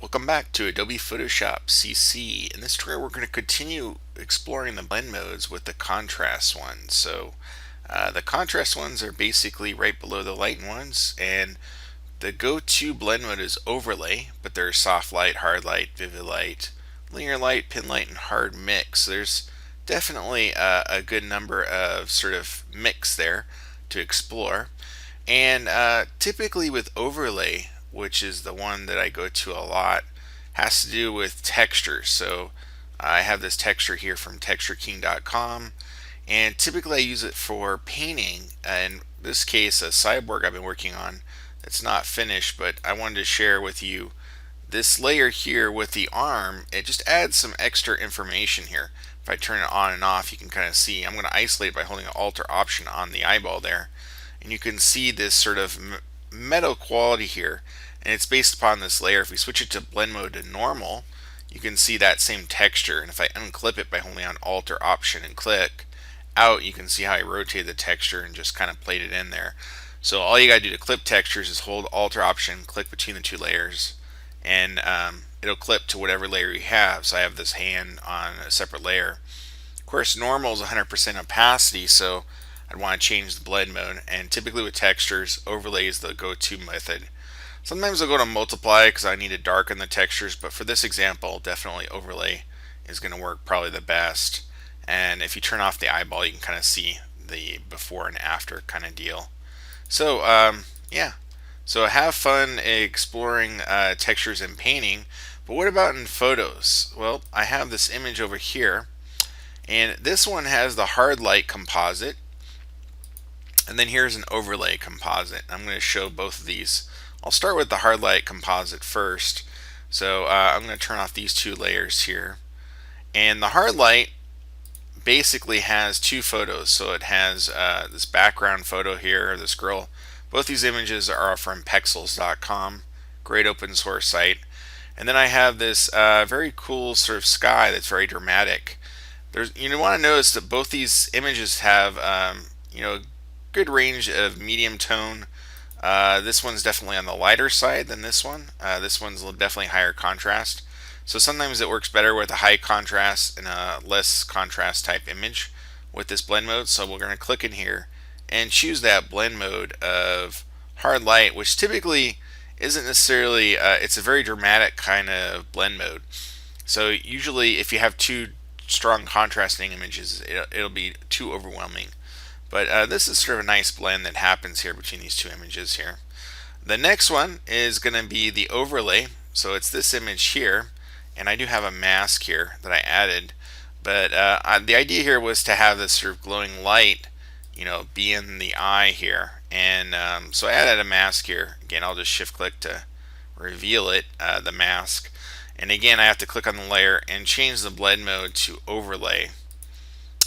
Welcome back to Adobe Photoshop CC. In this tutorial, we're going to continue exploring the blend modes with the contrast ones. The contrast ones are basically right below the lighten ones, and the go-to blend mode is overlay, but there's soft light, hard light, vivid light, linear light, pin light, and hard mix. So there's definitely a good number of sort of mix there to explore. And typically with overlay, which is the one that I go to a lot, has to do with textures. So I have this texture here from textureking.com, and typically I use it for painting. In this case, a cyborg I've been working on that's not finished, but I wanted to share with you this layer here with the arm. It just adds some extra information here. If I turn it on and off, you can kind of see. I'm going to isolate it by holding an Alt or Option on the eyeball there, and you can see this sort of metal quality here, and it's based upon this layer. If we switch it to blend mode to normal, you can see that same texture, and if I unclip it by holding on Alt or Option and click out, you can see how I rotated the texture and just kind of played it in there. So all you gotta do to clip textures is hold Alt or Option, click between the two layers, and it'll clip to whatever layer you have. So I have this hand on a separate layer. Of course, normal is 100% opacity, so I'd want to change the blend mode, and typically with textures, overlay is the go-to method. Sometimes I'll go to multiply because I need to darken the textures, but for this example, definitely overlay is going to work probably the best. And if you turn off the eyeball, you can kind of see the before and after kind of deal. So yeah, so have fun exploring textures in painting. But what about in photos? Well, I have this image over here, and this one has the hard light composite, and then here's an overlay composite. I'm going to show both of these. I'll start with the hard light composite first. So I'm going to turn off these two layers here. And the hard light basically has two photos. So it has this background photo here, this girl. Both these images are from pexels.com, great open source site. And then I have this very cool sort of sky that's very dramatic. You want to notice that both these images have good range of medium tone. This one's definitely on the lighter side than this one. This one's definitely higher contrast. So sometimes it works better with a high contrast and a less contrast type image with this blend mode. So we're going to click in here and choose that blend mode of hard light, which typically isn't necessarily, it's a very dramatic kind of blend mode. So usually if you have two strong contrasting images, it'll be too overwhelming. But this is sort of a nice blend that happens here between these two images here. The next one is going to be the overlay. So it's this image here, and I do have a mask here that I added. But the idea here was to have this sort of glowing light, be in the eye here. And so I added a mask here. Again, I'll just shift click to reveal it, the mask. And again, I have to click on the layer and change the blend mode to overlay.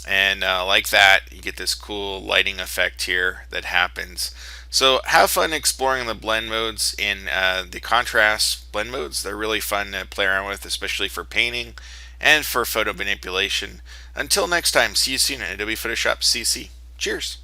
And like that, you get this cool lighting effect here that happens. So have fun exploring the blend modes in the contrast blend modes. They're really fun to play around with, especially for painting and for photo manipulation. Until next time, see you soon at Adobe Photoshop CC. Cheers!